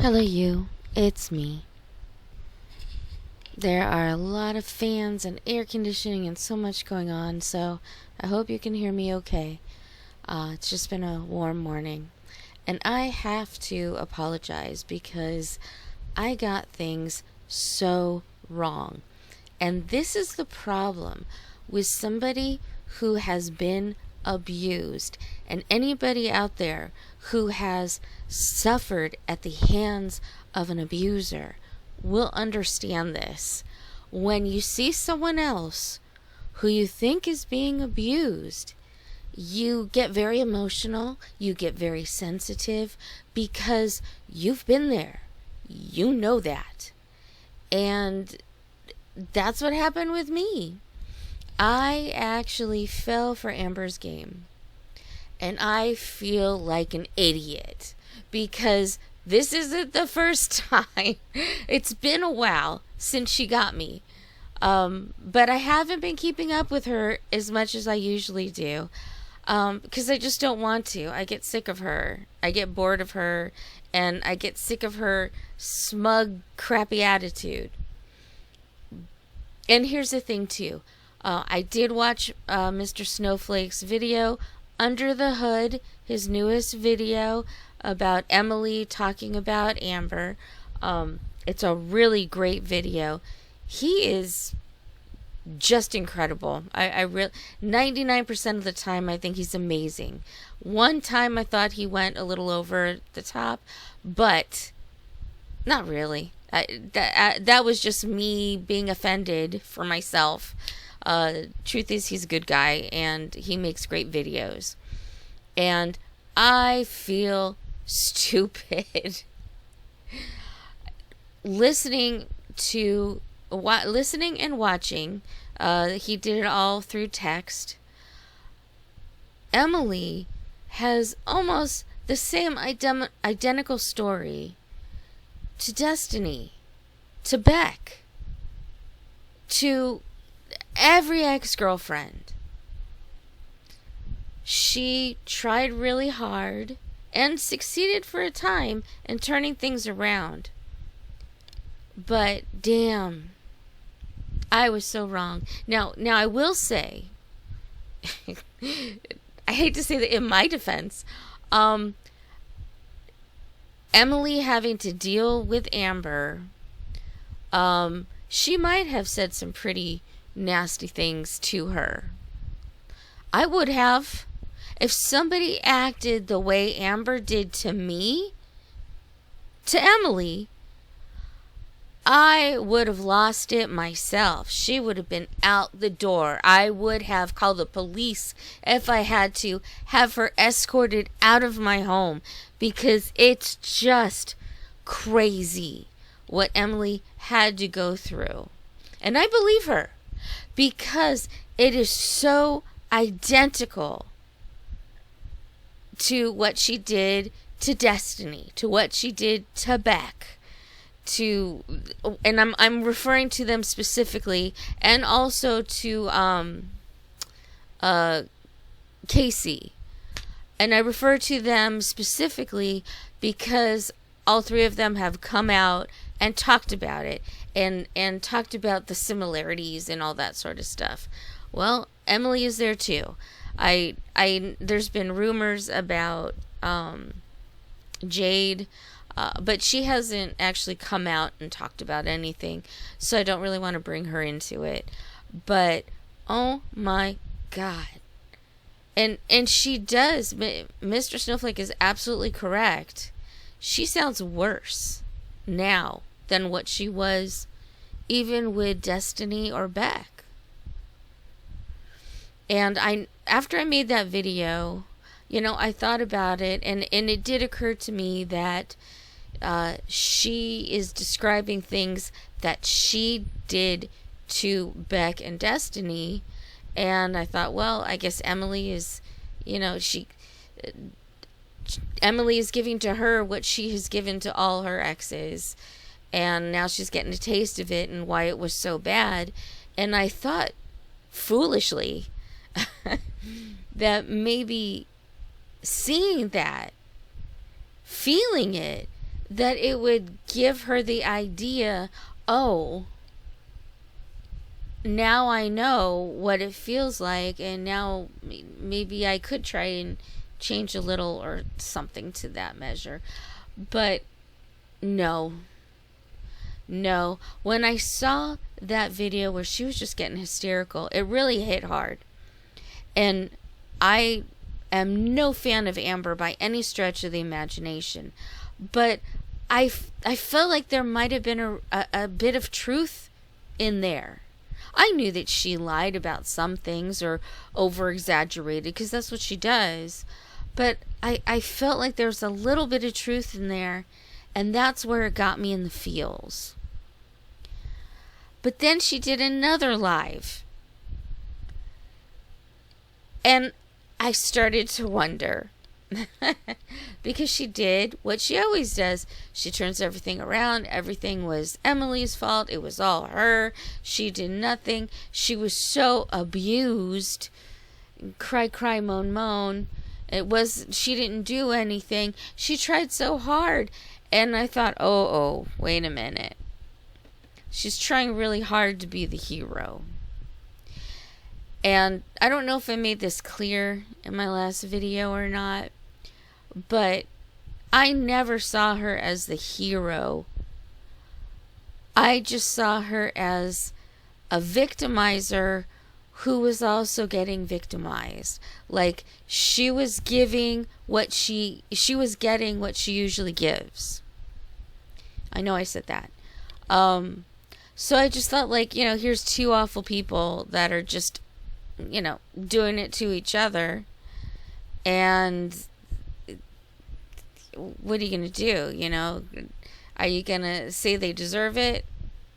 Hello, you. It's me. There are a lot of fans and air conditioning and so much going on, so I hope you can hear me okay. It's just been a warm morning. And I have to apologize because I got things so wrong. And this is the problem with somebody who has been abused, and anybody out there who has suffered at the hands of an abuser will understand this. When you see someone else who you think is being abused, you get very emotional, you get very sensitive because you've been there. You know that. And that's what happened with me. I actually fell for Amber's game. And I feel like an idiot because this isn't the first time. It's been a while since she got me. But I haven't been keeping up with her as much as I usually do because I just don't want to. I get sick of her. I get bored of her. And I get sick of her smug, crappy attitude. And here's the thing, too. I did watch Mr. Snowflake's video, Under the Hood, his newest video about Emily talking about Amber. It's a really great video. He is just incredible. I really 99% of the time I think he's amazing. One time I thought he went a little over the top, but not really. That was just me being offended for myself. Truth is, he's a good guy and he makes great videos. And I feel stupid listening and watching. He did it all through text. Emily has almost the same identical story to Destiny, to Beck, to every ex-girlfriend. She tried really hard and succeeded for a time in turning things around. But damn, I was so wrong. Now I will say, I hate to say that in my defense, Emily having to deal with Amber, she might have said some pretty nasty things to her. I would have. If somebody acted the way Amber did to me, to Emily, I would have lost it myself. She would have been out the door. I would have called the police if I had to, have her escorted out of my home, because it's just crazy what Emily had to go through. And I believe her because it is so identical to what she did to Destiny, to what she did to Beck, and I'm referring to them specifically, and also to Casey. And I refer to them specifically because all three of them have come out and talked about it, and talked about the similarities and all that sort of stuff. Well, Emily is there too. There's been rumors about Jade, but she hasn't actually come out and talked about anything, so I don't really want to bring her into it. But oh my God. And she does. Mr. Snowflake is absolutely correct. She sounds worse now than what she was even with Destiny or Beck. And after I made that video, I thought about it, and it did occur to me that she is describing things that she did to Beck and Destiny. And I thought, well, I guess Emily is, Emily is giving to her what she has given to all her exes. And now she's getting a taste of it and why it was so bad. And I thought, foolishly, that maybe seeing that, feeling it, that it would give her the idea, oh, now I know what it feels like, and now maybe I could try and change a little or something to that measure. But no. When I saw that video where she was just getting hysterical, it really hit hard. And I am no fan of Amber by any stretch of the imagination. But I felt like there might have been a bit of truth in there. I knew that she lied about some things or over-exaggerated, because that's what she does. But I felt like there was a little bit of truth in there, and that's where it got me in the feels. But then she did another live. And I started to wonder. Because she did what she always does. She turns everything around. Everything was Emily's fault. It was all her. She did nothing. She was so abused. Cry, moan. She didn't do anything. She tried so hard. And I thought, oh, wait a minute. She's trying really hard to be the hero. And I don't know if I made this clear in my last video or not, but I never saw her as the hero. I just saw her as a victimizer who was also getting victimized. Like, she was giving what she was getting what she usually gives. I know I said that. So I just thought, like, here's two awful people that are just, doing it to each other. And what are you going to do? Are you going to say they deserve it?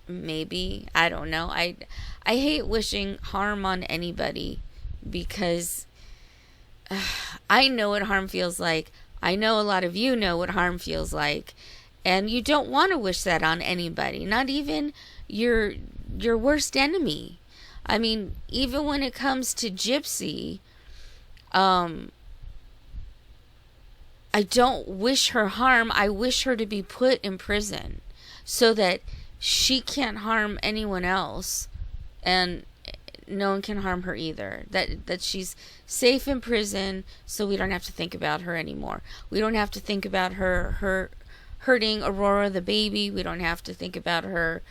Maybe. I don't know. I hate wishing harm on anybody, because I know what harm feels like. I know a lot of you know what harm feels like. And you don't want to wish that on anybody, not even your worst enemy. I mean, even when it comes to Gypsy, I don't wish her harm. I wish her to be put in prison so that she can't harm anyone else, and no one can harm her either. That she's safe in prison, so we don't have to think about her anymore. We don't have to think about her hurting Aurora the baby. We don't have to think about her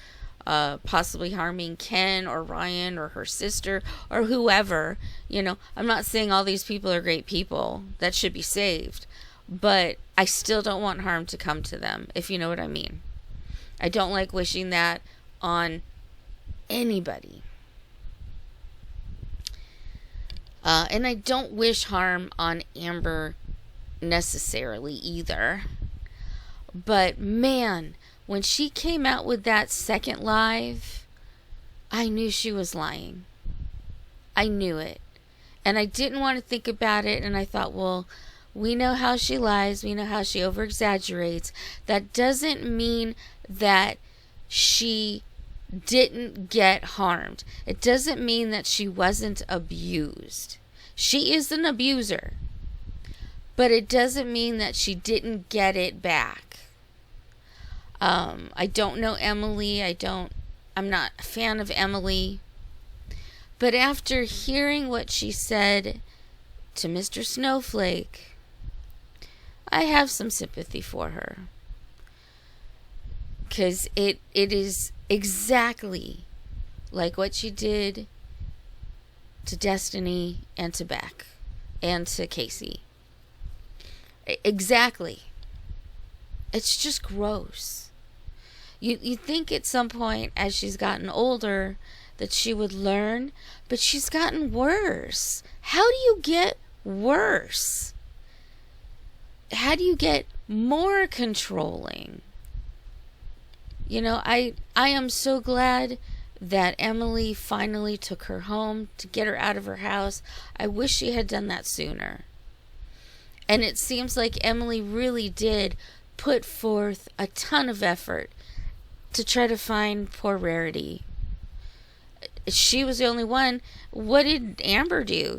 possibly harming Ken or Ryan or her sister or whoever. I'm not saying all these people are great people that should be saved, but I still don't want harm to come to them, if you know what I mean. I don't like wishing that on anybody. And I don't wish harm on Amber necessarily either. But man, when she came out with that second live, I knew she was lying. I knew it. And I didn't want to think about it, and I thought, well, we know how she lies. We know how she over-exaggerates. That doesn't mean that she didn't get harmed. It doesn't mean that she wasn't abused. She is an abuser. But it doesn't mean that she didn't get it back. I don't know Emily. I'm not a fan of Emily. But after hearing what she said to Mr. Snowflake, I have some sympathy for her. Because it is exactly like what she did to Destiny and to Beck and to Casey. Exactly. It's just gross. You think at some point, as she's gotten older, that she would learn, but she's gotten worse. How do you get worse? How do you get more controlling? I am so glad that Emily finally took her home to get her out of her house. I wish she had done that sooner. And it seems like Emily really did put forth a ton of effort to try to find poor Rarity. She was the only one. What did Amber do?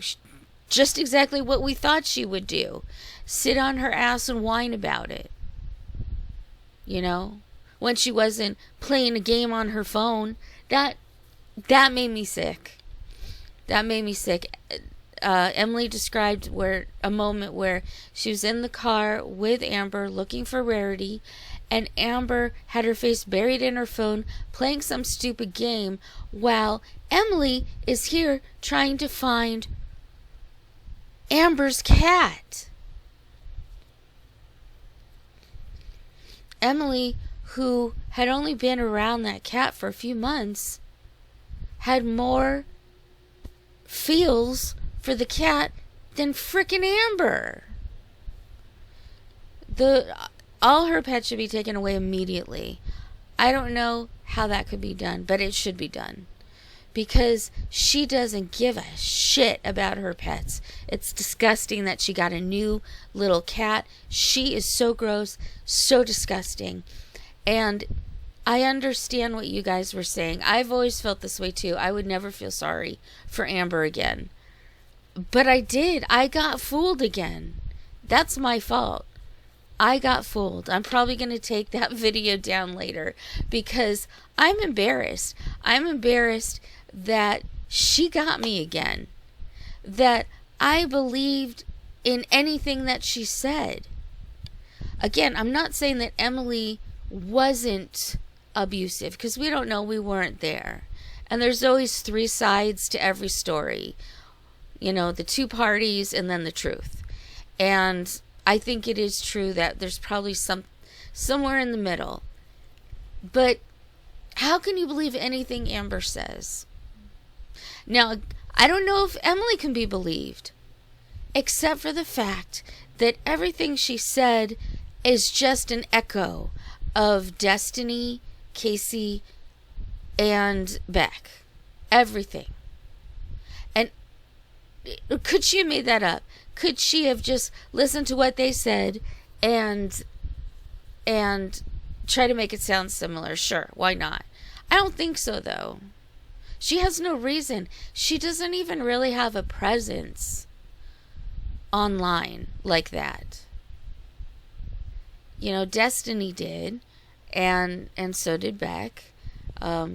Just exactly what we thought she would do. Sit on her ass and whine about it. you know, when she wasn't playing a game on her phone. That made me sick. That made me sick. Emily described a moment where she was in the car with Amber looking for Rarity, and Amber had her face buried in her phone playing some stupid game while Emily is here trying to find Amber's cat. Emily, who had only been around that cat for a few months, had more feels for the cat than frickin' Amber. All her pets should be taken away immediately. I don't know how that could be done, but it should be done. Because she doesn't give a shit about her pets. It's disgusting that she got a new little cat. She is so gross, so disgusting. And I understand what you guys were saying. I've always felt this way too. I would never feel sorry for Amber again. But I did. I got fooled again. That's my fault. I got fooled. I'm probably going to take that video down later because I'm embarrassed. I'm embarrassed that she got me again. That I believed in anything that she said. Again, I'm not saying that Emily wasn't abusive because we don't know. We weren't there. And there's always three sides to every story. You know, the two parties and then the truth. And I think it is true that there's probably somewhere in the middle. But how can you believe anything Amber says? Now, I don't know if Emily can be believed, except for the fact that everything she said is just an echo of Destiny, Casey, and Beck. Everything. And could she have made that up? Could she have just listened to what they said and try to make it sound similar? Sure, why not? I don't think so, though. She has no reason. She doesn't even really have a presence online like that. You know, Destiny did, and so did Beck.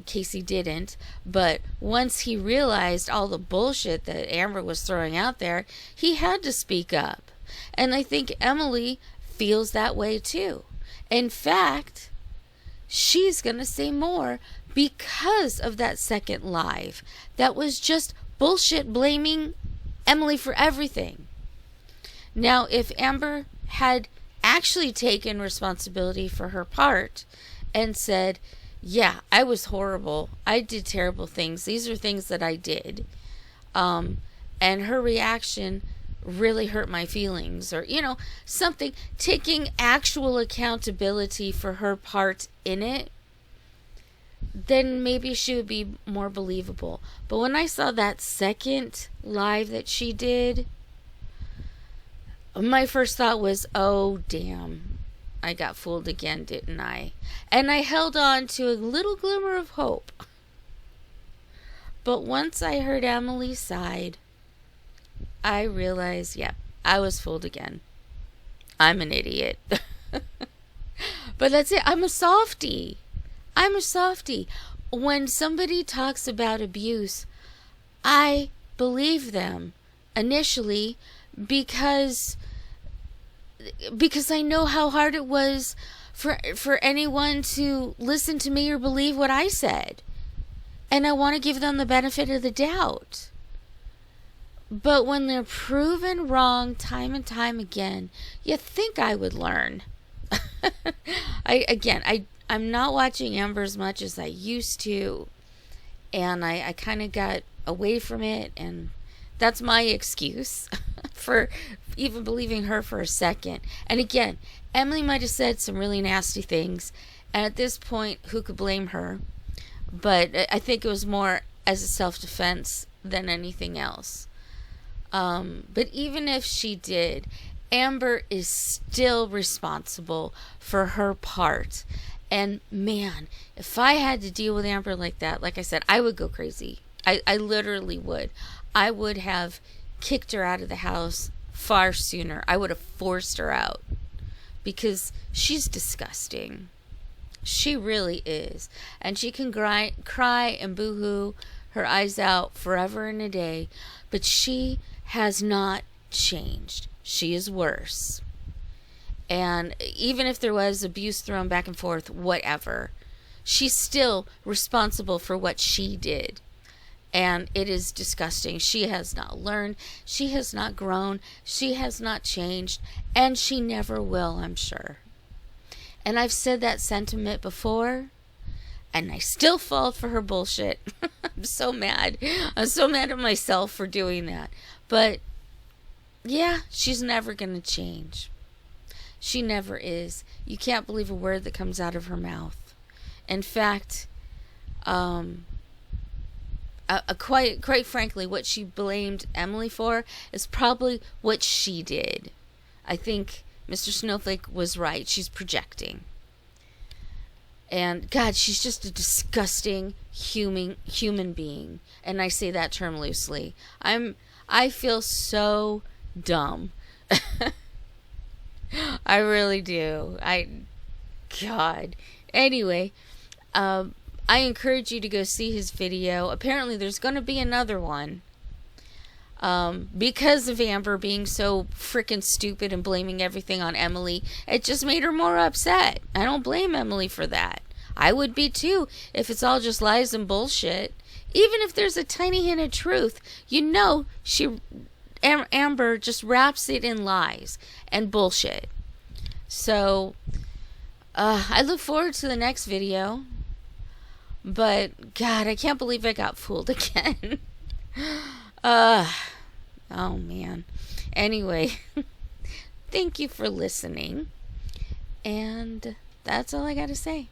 Casey didn't, but once he realized all the bullshit that Amber was throwing out there, he had to speak up. And I think Emily feels that way too. In fact, she's gonna say more because of that second live. That was just bullshit blaming Emily for everything. Now, if Amber had actually taken responsibility for her part and said, yeah, I was horrible. I did terrible things. These are things that I did. And her reaction really hurt my feelings. Or, you know, something. Taking actual accountability for her part in it. Then maybe she would be more believable. But when I saw that second live that she did, my first thought was, oh, damn. I got fooled again, didn't I? And I held on to a little glimmer of hope. But once I heard Emily's side, I realized, yep, I was fooled again. I'm an idiot. But that's it. I'm a softie. I'm a softie. When somebody talks about abuse, I believe them initially because I know how hard it was for anyone to listen to me or believe what I said. And I want to give them the benefit of the doubt. But when they're proven wrong time and time again, you think I would learn. I'm not watching Amber as much as I used to. And I kind of got away from it. And that's my excuse for even believing her for a second. And again, Emily might have said some really nasty things. And at this point, who could blame her? But I think it was more as a self-defense than anything else. But even if she did, Amber is still responsible for her part. And man, if I had to deal with Amber like that, like I said, I would go crazy. I literally would. I would have kicked her out of the house far sooner. I would have forced her out because she's disgusting. She really is. And she can cry and boo-hoo her eyes out forever and a day, but she has not changed. She is worse. And even if there was abuse thrown back and forth, whatever, she's still responsible for what she did. And it is disgusting. She has not learned. She has not grown. She has not changed. And she never will, I'm sure. And I've said that sentiment before, and I still fall for her bullshit. I'm so mad. I'm so mad at myself for doing that. But yeah, she's never going to change. She never is. You can't believe a word that comes out of her mouth. In fact, quite frankly, what she blamed Emily for is probably what she did. I think Mr. Snowflake was right. She's projecting. And God, she's just a disgusting human being. And I say that term loosely. I feel so dumb. I really do. God. Anyway, I encourage you to go see his video. Apparently there's going to be another one. Because of Amber being so freaking stupid and blaming everything on Emily, it just made her more upset. I don't blame Emily for that. I would be too if it's all just lies and bullshit. Even if there's a tiny hint of truth, Amber just wraps it in lies and bullshit. So, I look forward to the next video. But, God, I can't believe I got fooled again. Oh, man. Anyway, thank you for listening. And that's all I got to say.